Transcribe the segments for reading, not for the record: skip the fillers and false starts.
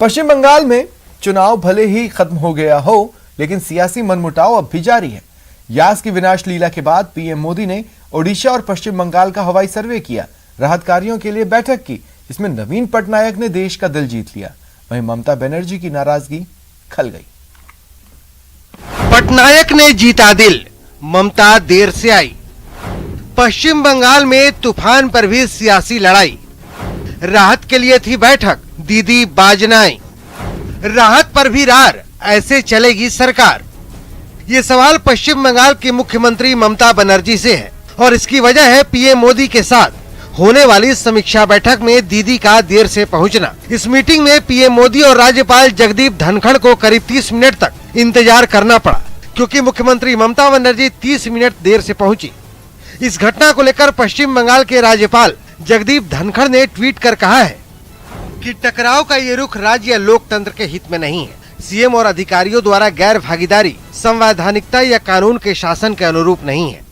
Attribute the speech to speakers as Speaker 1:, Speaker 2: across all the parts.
Speaker 1: पश्चिम बंगाल में चुनाव भले ही खत्म हो गया हो, लेकिन सियासी मनमुटाव अब भी जारी है। यास की विनाश लीला के बाद पीएम मोदी ने ओडिशा और पश्चिम बंगाल का हवाई सर्वे किया, राहत कार्यों के लिए बैठक की। इसमें नवीन पटनायक ने देश का दिल जीत लिया, वहीं ममता बनर्जी की नाराजगी खल गई।
Speaker 2: पटनायक ने जीता दिल, ममता देर से आई। पश्चिम बंगाल में तूफान पर भी सियासी लड़ाई, राहत के लिए थी बैठक, दीदी बाजनाई। राहत पर भी रार, ऐसे चलेगी सरकार? ये सवाल पश्चिम बंगाल की मुख्यमंत्री ममता बनर्जी से है और इसकी वजह है पीएम मोदी के साथ होने वाली समीक्षा बैठक में दीदी का देर से पहुंचना। इस मीटिंग में पीएम मोदी और राज्यपाल जगदीप धनखड़ को करीब 30 मिनट तक इंतजार करना पड़ा, क्योंकि मुख्यमंत्री ममता बनर्जी 30 मिनट देर से पहुंची। इस घटना को लेकर पश्चिम बंगाल के राज्यपाल जगदीप धनखड़ ने ट्वीट कर कहा है कि टकराव का ये रुख राज्य या लोकतंत्र के हित में नहीं है। सीएम और अधिकारियों द्वारा गैर भागीदारी संवैधानिकता या कानून के शासन के अनुरूप नहीं है।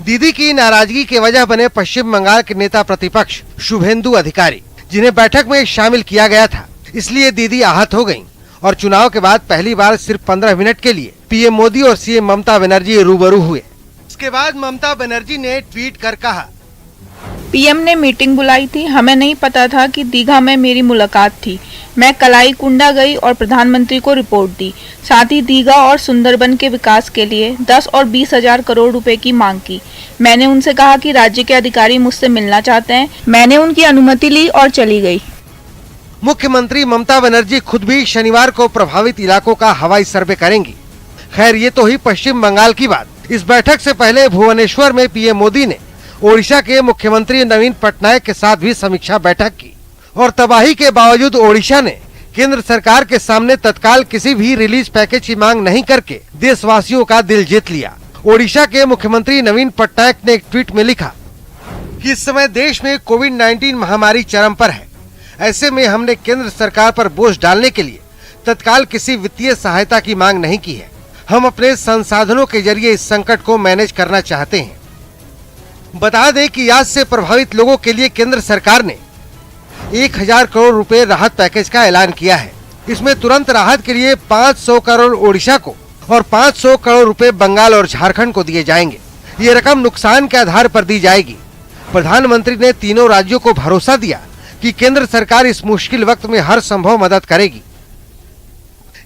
Speaker 2: दीदी की नाराजगी की वजह बने पश्चिम बंगाल के नेता प्रतिपक्ष शुभेंदु अधिकारी, जिन्हें बैठक में शामिल किया गया था। इसलिए दीदी आहत हो गयी और चुनाव के बाद पहली बार सिर्फ 15 मिनट के लिए पीएम मोदी और सीएम ममता बनर्जी रूबरू हुए। इसके बाद ममता बनर्जी ने ट्वीट कर कहा,
Speaker 3: पीएम ने मीटिंग बुलाई थी, हमें नहीं पता था कि दीघा में मेरी मुलाकात थी। मैं कलाई कुंडा गई और प्रधानमंत्री को रिपोर्ट दी। साथ ही दीघा और सुंदरबन के विकास के लिए 10 और 20 हजार करोड़ रुपए की मांग की। मैंने उनसे कहा कि राज्य के अधिकारी मुझसे मिलना चाहते हैं। मैंने उनकी अनुमति ली और चली गई।
Speaker 2: मुख्यमंत्री ममता बनर्जी खुद भी शनिवार को प्रभावित इलाकों का हवाई सर्वे करेंगी। खैर, ये तो ही पश्चिम बंगाल की बात। इस बैठक से पहले भुवनेश्वर में पीएम मोदी ने ओडिशा के मुख्यमंत्री नवीन पटनायक के साथ भी समीक्षा बैठक की और तबाही के बावजूद ओडिशा ने केंद्र सरकार के सामने तत्काल किसी भी रिलीज पैकेज की मांग नहीं करके देशवासियों का दिल जीत लिया। ओडिशा के मुख्यमंत्री नवीन पटनायक ने एक ट्वीट में लिखा कि इस समय देश में कोविड-19 महामारी चरम पर है। ऐसे में हमने केंद्र सरकार पर बोझ डालने के लिए तत्काल किसी वित्तीय सहायता की मांग नहीं की है। हम अपने संसाधनों के जरिए इस संकट को मैनेज करना चाहते हैं। बता दें कि यास से प्रभावित लोगों के लिए केंद्र सरकार ने 1000 करोड़ रुपए राहत पैकेज का ऐलान किया है। इसमें तुरंत राहत के लिए 500 करोड़ ओडिशा को और 500 करोड़ रुपए बंगाल और झारखंड को दिए जाएंगे। ये रकम नुकसान के आधार पर दी जाएगी। प्रधानमंत्री ने तीनों राज्यों को भरोसा दिया कि केंद्र सरकार इस मुश्किल वक्त में हर संभव मदद करेगी।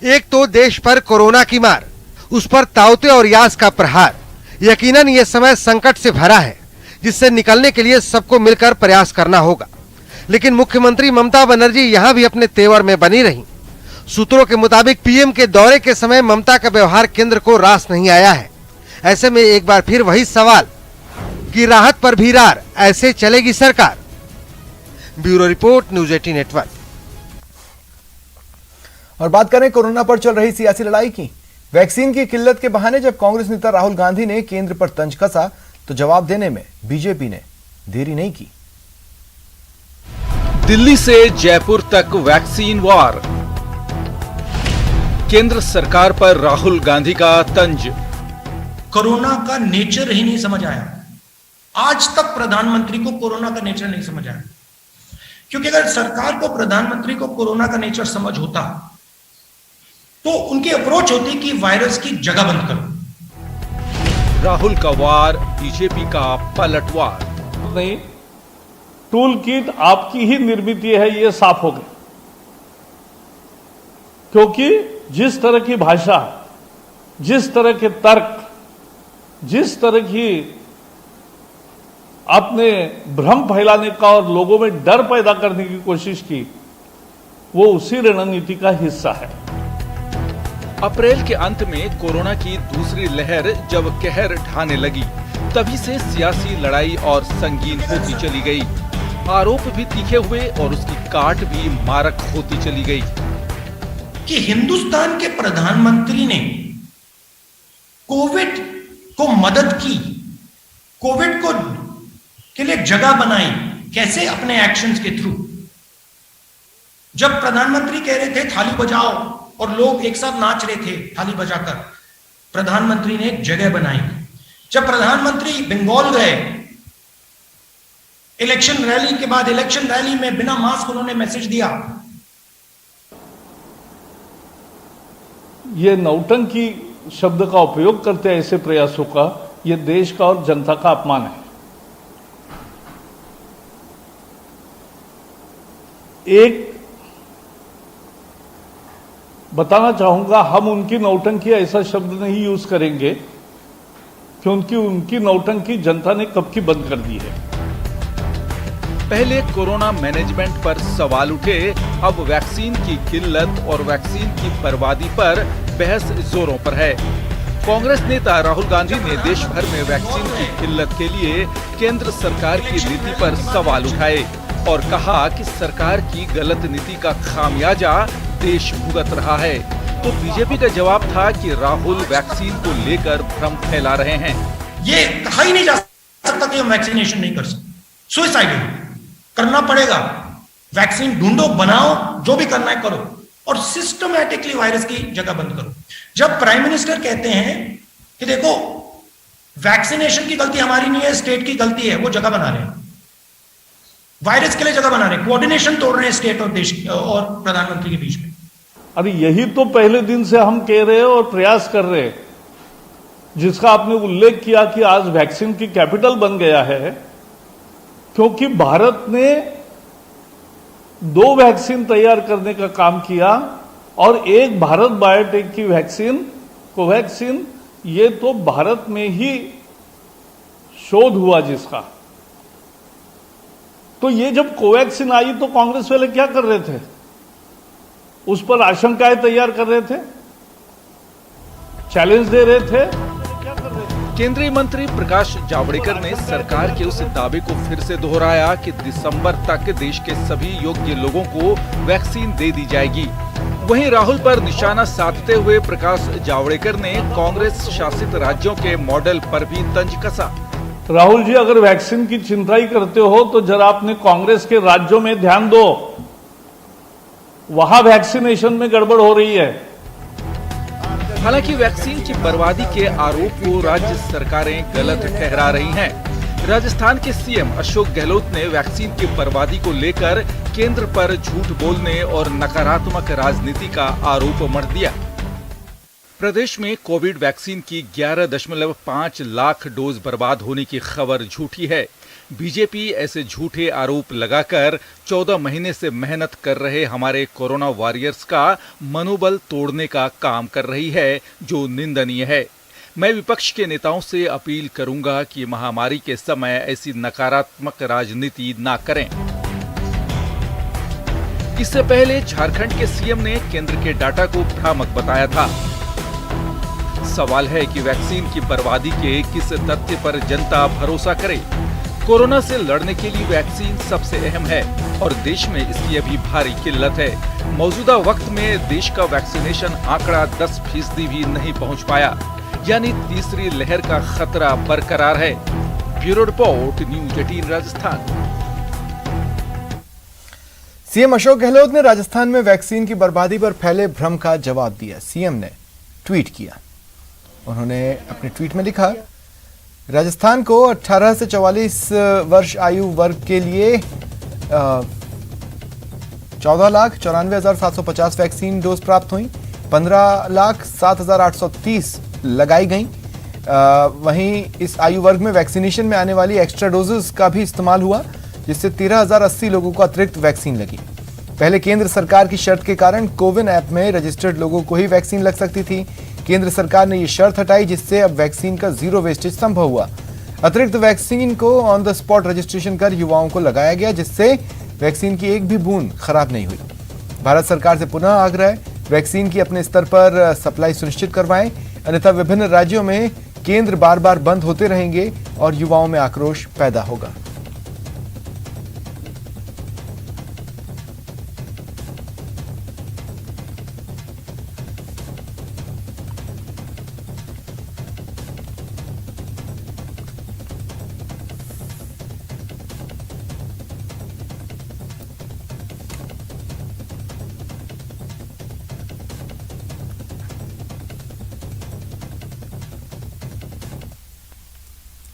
Speaker 2: एक तो देश पर कोरोना की मार, उस पर ताउते और यास का प्रहार। यकीनन ये समय संकट से भरा है, जिससे निकलने के लिए सबको मिलकर प्रयास करना होगा। लेकिन मुख्यमंत्री ममता बनर्जी यहाँ भी अपने तेवर में बनी रहीं। सूत्रों के मुताबिक पीएम के दौरे के समय ममता का व्यवहार केंद्र को रास नहीं आया है। ऐसे में एक बार फिर वही सवाल कि राहत पर भी रार, ऐसे चलेगी सरकार? Bureau report, news 18 network.
Speaker 1: और बात करें कोरोना पर चल रही सियासी लड़ाई की। वैक्सीन की किल्लत के बहाने जब कांग्रेस नेता राहुल गांधी ने केंद्र पर तंज कसा, तो जवाब देने में बीजेपी ने देरी नहीं की।
Speaker 4: दिल्ली से जयपुर तक वैक्सीन वॉर, केंद्र सरकार पर राहुल गांधी का तंज।
Speaker 5: कोरोना का नेचर ही नहीं समझ आया। आज तक प्रधानमंत्री को कोरोना का नेचर नहीं समझ आया, क्योंकि अगर सरकार को, प्रधानमंत्री को कोरोना का नेचर समझ होता तो उनकी अप्रोच होती कि वायरस की जगह बंद करो।
Speaker 4: राहुल का वार, बीजेपी का पलटवार।
Speaker 6: नहीं, टूल किट आपकी ही निर्मित है, ये साफ हो गया। क्योंकि जिस तरह की भाषा, जिस तरह के तर्क, जिस तरह की आपने भ्रम फैलाने का और लोगों में डर पैदा करने की कोशिश की, वो उसी रणनीति का हिस्सा है।
Speaker 4: अप्रैल के अंत में कोरोना की दूसरी लहर जब कहर ढाने लगी, तभी से सियासी लड़ाई और संगीन होती चली गई। आरोप भी तीखे हुए और उसकी काट भी मारक होती चली गई
Speaker 5: कि हिंदुस्तान के प्रधानमंत्री ने कोविड को मदद की, कोविड को के लिए जगह बनाई। कैसे? अपने एक्शंस के थ्रू। जब प्रधानमंत्री कह रहे थे थाली बजाओ और लोग एक साथ नाच रहे थे थाली बजाकर, प्रधानमंत्री ने एक जगह बनाई। जब प्रधानमंत्री बंगाल गए, इलेक्शन रैली के बाद, इलेक्शन रैली में बिना मास्क उन्होंने मैसेज दिया
Speaker 6: ये नौटंकी शब्द का उपयोग करते हैं ऐसे प्रयासों का, ये देश का और जनता का अपमान है। एक बताना चाहूंगा, हम उनकी नौटंकी ऐसा शब्द नहीं यूज करेंगे क्योंकि उनकी नौटंकी जनता ने कब की बंद कर दी है।
Speaker 4: पहले कोरोना मैनेजमेंट पर सवाल उठे, अब वैक्सीन की किल्लत और वैक्सीन की बर्बादी पर बहस जोरों पर है। कांग्रेस नेता राहुल गांधी ने देश भर में वैक्सीन की किल्लत के लिए केंद्र सरकार की नीति पर सवाल उठाए और कहा कि सरकार की गलत नीति का खामियाजा देश भुगत रहा है। तो बीजेपी का जवाब था कि राहुल वैक्सीन को लेकर भ्रम फैला रहे हैं।
Speaker 5: ये कहा ही नहीं जा सकता कि हम वैक्सीनेशन नहीं कर सकते, सुसाइडल करना पड़ेगा। वैक्सीन ढूंढो, बनाओ, जो भी करना है करो और सिस्टमैटिकली वायरस की जगह बंद करो। जब प्राइम मिनिस्टर कहते हैं कि देखो वैक्सीनेशन की गलती हमारी नहीं है, स्टेट की गलती है, वो जगह बना रहे हैं, वायरस के लिए जगह बना रहे हैं, कोऑर्डिनेशन तोड़ रहे हैं स्टेट और देश और प्रधानमंत्री के बीच में।
Speaker 6: अरे यही तो पहले दिन से हम कह रहे हैं और प्रयास कर रहे हैं, जिसका आपने उल्लेख किया कि आज वैक्सीन की कैपिटल बन गया है, क्योंकि भारत ने 2 वैक्सीन तैयार करने का काम किया और एक भारत बायोटेक की वैक्सीन कोवैक्सीन, ये तो भारत में ही शोध हुआ जिसका। तो ये जब कोवैक्सीन आई तो कांग्रेस वाले क्या कर रहे थे? उस पर आशंकाएं तैयार कर रहे थे, चैलेंज दे रहे थे, क्या कर रहे थे?
Speaker 4: केंद्रीय मंत्री प्रकाश जावड़ेकर ने सरकार के उस दावे को फिर से दोहराया कि दिसंबर तक देश के सभी योग्य लोगों को वैक्सीन दे दी जाएगी। वहीं राहुल पर निशाना साधते हुए प्रकाश जावड़ेकर ने कांग्रेस शासित राज्यों के मॉडल पर भी तंज कसा।
Speaker 6: राहुल जी, अगर वैक्सीन की चिंता ही करते हो तो जरा अपने कांग्रेस के राज्यों में ध्यान दो, वहां वैक्सीनेशन में गड़बड़ हो रही है।
Speaker 4: हालांकि वैक्सीन की बर्बादी के आरोप को राज्य सरकारें गलत ठहरा रही हैं। राजस्थान के सीएम अशोक गहलोत ने वैक्सीन की बर्बादी को लेकर केंद्र पर झूठ बोलने और नकारात्मक राजनीति का आरोप मढ़ दिया। प्रदेश में कोविड वैक्सीन की 11.5 लाख डोज बर्बाद होने की खबर झूठी है। बीजेपी ऐसे झूठे आरोप लगाकर 14 महीने से मेहनत कर रहे हमारे कोरोना वॉरियर्स का मनोबल तोड़ने का काम कर रही है, जो निंदनीय है। मैं विपक्ष के नेताओं से अपील करूंगा कि महामारी के समय ऐसी नकारात्मक राजनीति ना करें। इससे पहले झारखंड के सीएम ने केंद्र के डाटा को भ्रामक बताया था। सवाल है कि वैक्सीन की बर्बादी के किस तथ्य पर जनता भरोसा करे। कोरोना से लड़ने के लिए वैक्सीन सबसे अहम है और देश में इसकी अभी भारी किल्लत है। मौजूदा वक्त में देश का वैक्सीनेशन आंकड़ा 10% भी नहीं पहुंच पाया, यानी तीसरी लहर का खतरा बरकरार है। Bureau report, news 18 Rajasthan.
Speaker 1: CM Ashok Gehlot ने राजस्थान में वैक्सीन की बर्बादी पर फैले भ्रम का जवाब दिया। सीएम ने ट्वीट किया। उन्होंने अपने ट्वीट में लिखा, राजस्थान को 18 से 44 वर्ष आयु वर्ग के लिए 14,94,750 वैक्सीन डोज प्राप्त हुई, 15,07,830 लगाई गई। वहीं इस आयु वर्ग में वैक्सीनेशन में आने वाली एक्स्ट्रा डोजेस का भी इस्तेमाल हुआ, जिससे 13,080 लोगों को अतिरिक्त वैक्सीन लगी। पहले केंद्र सरकार की शर्त के कारण कोविन ऐप में रजिस्टर्ड लोगों को ही वैक्सीन लग सकती थी। केंद्र सरकार ने ये शर्त हटाई, जिससे अब वैक्सीन का जीरो वेस्टेज संभव हुआ। अतिरिक्त वैक्सीन को ऑन द स्पॉट रजिस्ट्रेशन कर युवाओं को लगाया गया, जिससे वैक्सीन की एक भी बूंद खराब नहीं हुई। भारत सरकार से पुनः आग्रह, वैक्सीन की अपने स्तर पर सप्लाई सुनिश्चित करवाएं, अन्यथा विभिन्न राज्यों में केंद्र बार बार बंद होते रहेंगे और युवाओं में आक्रोश पैदा होगा।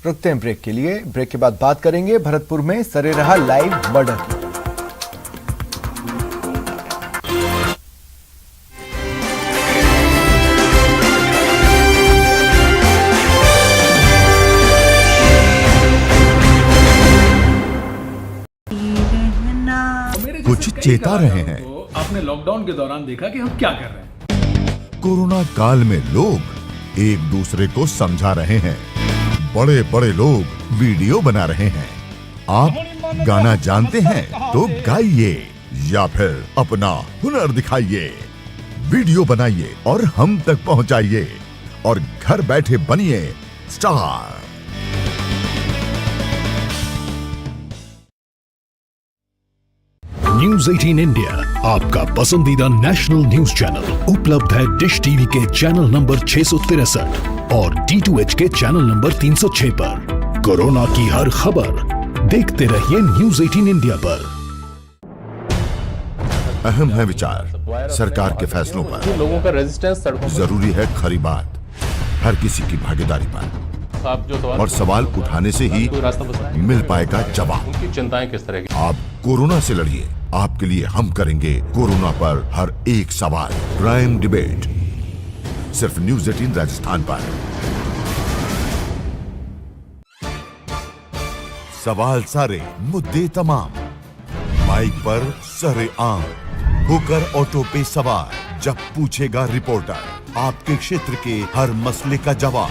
Speaker 1: रुकते हैं ब्रेक के लिए। ब्रेक के बाद बात करेंगे भरतपुर में सरे रहा लाइव मर्डर की।
Speaker 7: चेता रहे हैं।
Speaker 8: तो आपने लॉकडाउन के दौरान देखा कि हम क्या कर रहे हैं।
Speaker 7: कोरोना काल में लोग एक दूसरे को समझा रहे हैं, बड़े बड़े लोग वीडियो बना रहे हैं। आप गाना जानते हैं तो गाइए या फिर अपना हुनर दिखाइए, वीडियो बनाइए और हम तक पहुंचाइए और घर बैठे बनिए स्टार।
Speaker 9: न्यूज 18 इंडिया आपका पसंदीदा नेशनल न्यूज चैनल उपलब्ध है डिश टीवी के चैनल नंबर 663 और D2H के चैनल नंबर 306 पर। कोरोना की हर खबर देखते रहिए न्यूज 18 इंडिया पर।
Speaker 7: अहम है विचार सरकार के फैसलों पर,
Speaker 10: लोगों का रेजिस्टेंस
Speaker 7: जरूरी है खरी बात हर किसी की भागीदारी पर, और सवाल उठाने से ही मिल पाएगा जवाब।
Speaker 10: उनकी चिंताएं किस तरह की?
Speaker 7: आप कोरोना से लड़िए, आपके लिए हम करेंगे कोरोना पर हर एक सवाल। प्राइम डिबेट सिर्फ न्यूज 18 राजस्थान पर। सवाल सारे, मुद्दे तमाम, माइक पर सरे आम, होकर ऑटो पे सवार। जब पूछेगा रिपोर्टर आपके क्षेत्र के हर मसले का जवाब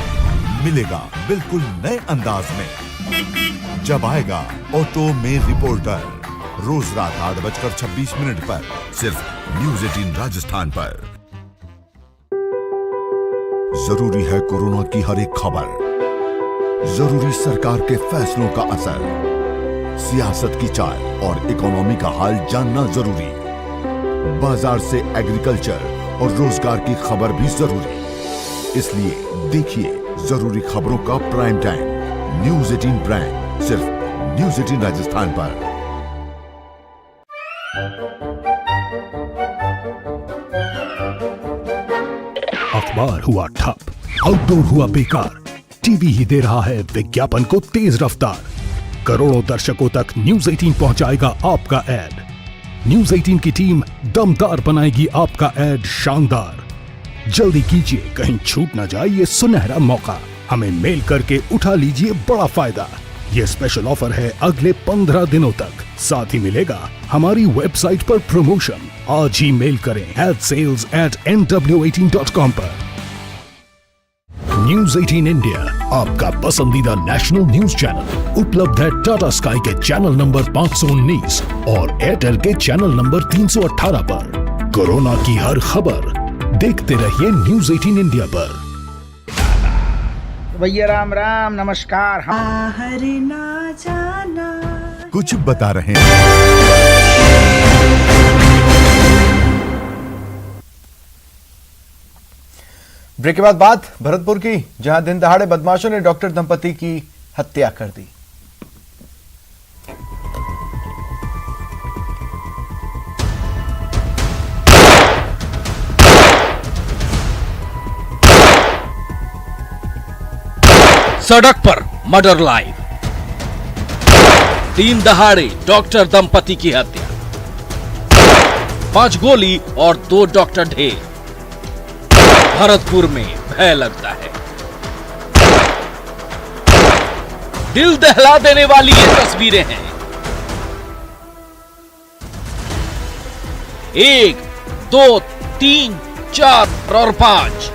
Speaker 7: मिलेगा बिल्कुल नए अंदाज में। जब आएगा ऑटो में रिपोर्टर, रोज रात 8:26 पर सिर्फ न्यूज 18 राजस्थान पर। जरूरी है कोरोना की हर एक खबर, जरूरी सरकार के फैसलों का असर, सियासत की चाल और इकोनॉमी का हाल जानना जरूरी, बाजार से एग्रीकल्चर और रोजगार की खबर भी जरूरी। इसलिए देखिए जरूरी खबरों का प्राइम टाइम न्यूज 18 प्राइम सिर्फ न्यूज 18 राजस्थान पर।
Speaker 9: अखबार हुआ ठप, आउटडोर हुआ बेकार, टीवी ही दे रहा है विज्ञापन को तेज रफ्तार। करोड़ों दर्शकों तक न्यूज 18 पहुंचाएगा आपका ऐड। न्यूज 18 की टीम दमदार बनाएगी आपका ऐड शानदार। जल्दी कीजिए, कहीं छूट ना जाए ये सुनहरा मौका। हमें मेल करके उठा लीजिए बड़ा फायदा। ये स्पेशल ऑफर है अगले 15 दिनों तक। साथ ही मिलेगा हमारी वेबसाइट पर प्रमोशन। आज ही मेल करें sales@nw18.com पर। न्यूज 18 इंडिया आपका पसंदीदा नेशनल न्यूज चैनल उपलब्ध है टाटा स्काई के चैनल नंबर 519 और एयरटेल के चैनल नंबर 318 पर। कोरोना की हर खबर देखते रहिए न्यूज 18 इंडिया पर।
Speaker 11: भैया राम राम नमस्कार।
Speaker 12: बाहर ना जाना
Speaker 7: कुछ बता रहे हैं।
Speaker 1: ब्रेक के बाद बात भरतपुर की, जहां दिन दहाड़े बदमाशों ने डॉक्टर दंपति की हत्या कर दी।
Speaker 4: सड़क पर मर्डर लाइव, दिन दहाड़े डॉक्टर दंपति की हत्या, 5 गोली और 2 डॉक्टर ढेर। भरतपुर में भय लगता है। दिल दहला देने वाली ये तस्वीरें हैं। 1, 2, 3, 4 और 5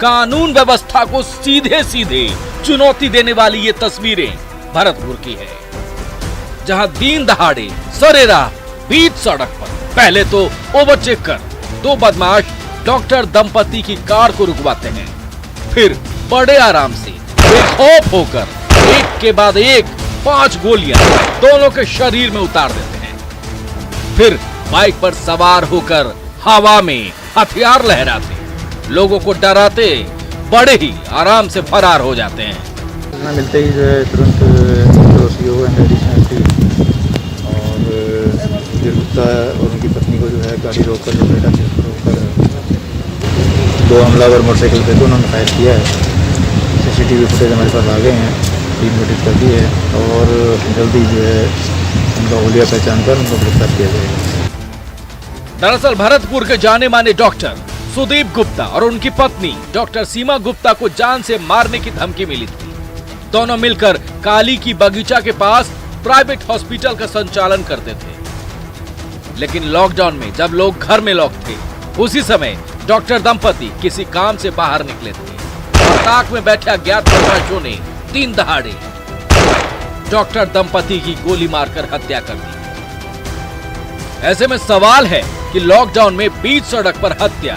Speaker 4: कानून व्यवस्था को सीधे सीधे चुनौती देने वाली ये तस्वीरें भरतपुर की है, जहां दिन दहाड़े सरेराह बीच सड़क पर पहले तो ओवरटेक कर 2 बदमाश डॉक्टर दंपति की कार को रुकवाते हैं, फिर बड़े आराम से बेखौफ होकर एक के बाद एक 5 गोलियां दोनों के शरीर में उतार देते हैं। फिर बाइक पर सवार होकर हवा में हथियार लहराते लोगों को डराते बड़े ही आराम से फरार हो जाते हैं।
Speaker 11: सूचना मिलते ही जो है तुरंत जो सीओ एंड एडिशनल एसपी और गुप्ता और उनकी पत्नी को जो है गाड़ी रोककर जो बेटा रोककर 2 हमलावर मोटरसाइकिल पे उन्होंने फायर किया है। सीसीटीवी फुटेज हमारे पास आ गए हैं, टीम नोटिस कर दी है और जल्दी जो है उनका हुलिया पहचान कर उनको गिरफ्तार किया जाएगा।
Speaker 4: दरअसल भरतपुर के जाने माने डॉक्टर सुदीप गुप्ता और उनकी पत्नी डॉक्टर सीमा गुप्ता को जान से मारने की धमकी मिली थी। दोनों मिलकर काली की बगीचा के पास प्राइवेट हॉस्पिटल का संचालन करते थे, लेकिन लॉकडाउन में जब लोग घर में लॉक थे, उसी समय डॉक्टर दंपति किसी काम से बाहर निकले थे। ताक में बैठे अज्ञात बदमाशों ने दिन दहाड़े डॉक्टर दंपति की गोली मारकर हत्या कर दी। ऐसे में सवाल है कि लॉकडाउन में बीच सड़क पर हत्या,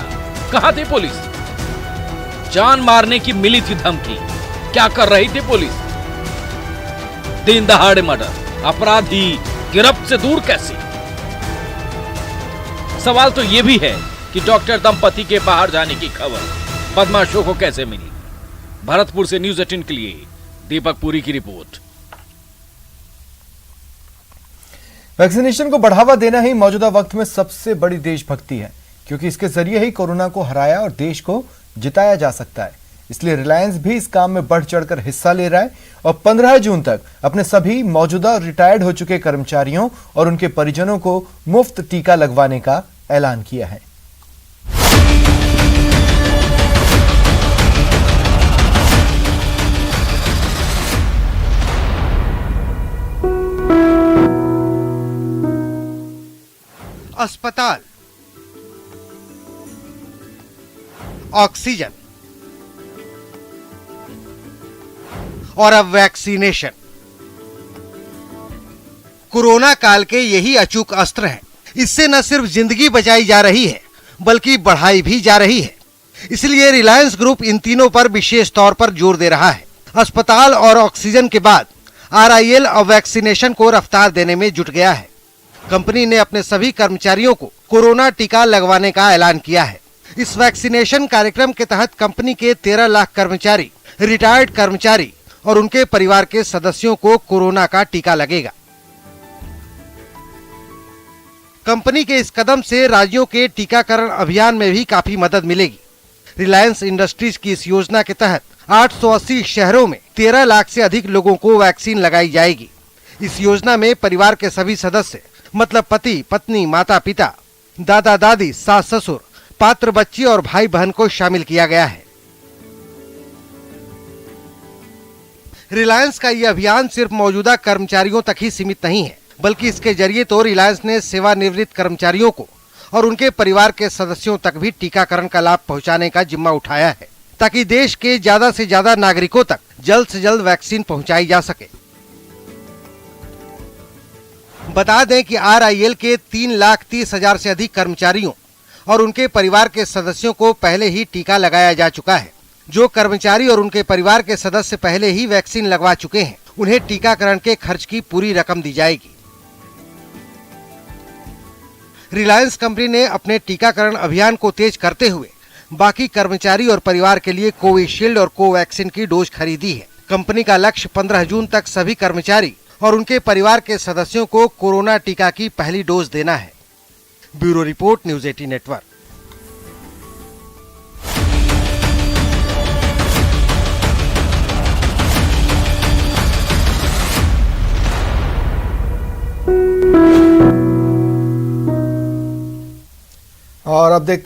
Speaker 4: कहां थी पुलिस? जान मारने की मिली थी धमकी, क्या कर रही थी पुलिस? दिन दहाड़े मर्डर, अपराधी गिरफ्त से दूर कैसे? सवाल तो यह भी है कि डॉक्टर दंपति के बाहर जाने की खबर बदमाशों को कैसे मिली? भरतपुर से न्यूज़ 18 के लिए दीपक पुरी की रिपोर्ट।
Speaker 1: वैक्सीनेशन को बढ़ावा देना ही मौजूदा वक्त में सबसे बड़ी देशभक्ति है, क्योंकि इसके जरिए ही कोरोना को हराया और देश को जिताया जा सकता है। इसलिए रिलायंस भी इस काम में बढ़ चढ़कर हिस्सा ले रहा है और 15 जून तक अपने सभी मौजूदा रिटायर्ड हो चुके कर्मचारियों और उनके परिजनों को मुफ्त टीका लगवाने का ऐलान किया है।
Speaker 2: अस्पताल, ऑक्सीजन और अब वैक्सीनेशन, कोरोना काल के यही अचूक अस्त्र हैं। इससे न सिर्फ जिंदगी बचाई जा रही है, बल्कि बढ़ाई भी जा रही है। इसलिए रिलायंस ग्रुप इन तीनों पर विशेष तौर पर जोर दे रहा है। अस्पताल और ऑक्सीजन के बाद RIL अब वैक्सीनेशन को रफ्तार देने में जुट गया है। कंपनी ने अपने सभी कर्मचारियों को कोरोना टीका लगवाने का ऐलान किया है। इस वैक्सीनेशन कार्यक्रम के तहत कंपनी के 13 लाख कर्मचारी, रिटायर्ड कर्मचारी और उनके परिवार के सदस्यों को कोरोना का टीका लगेगा। कंपनी के इस कदम से राज्यों के टीकाकरण अभियान में भी काफी मदद मिलेगी। रिलायंस इंडस्ट्रीज की इस योजना के तहत 880 शहरों में 13 लाख से अधिक लोगों को वैक्सीन लगाई जाएगी। इस योजना में परिवार के सभी सदस्य, मतलब पति, पत्नी, माता पिता, दादा दादी, सास ससुर, पात्र बच्ची और भाई बहन को शामिल किया गया है। रिलायंस का यह अभियान सिर्फ मौजूदा कर्मचारियों तक ही सीमित नहीं है, बल्कि इसके जरिए तो रिलायंस ने सेवानिवृत्त कर्मचारियों को और उनके परिवार के सदस्यों तक भी टीकाकरण का लाभ पहुंचाने का जिम्मा उठाया है, ताकि देश के ज्यादा से ज्यादा नागरिकों तक जल्द से जल्द वैक्सीन पहुंचाई जा सके। बता दें कि RIL के 3,30,000 से अधिक कर्मचारियों और उनके परिवार के सदस्यों को पहले ही टीका लगाया जा चुका है। जो कर्मचारी और उनके परिवार के सदस्य पहले ही वैक्सीन लगवा चुके हैं, उन्हें टीकाकरण के खर्च की पूरी रकम दी जाएगी। रिलायंस कंपनी ने अपने टीकाकरण अभियान को तेज करते हुए बाकी कर्मचारी और परिवार के लिए कोविशील्ड और कोवैक्सीन की डोज खरीदी है। कंपनी का लक्ष्य 15 जून तक सभी कर्मचारी और उनके परिवार के सदस्यों को कोरोना टीका की पहली डोज देना है। Bureau report, news 18 network.
Speaker 1: और अब देखते हैं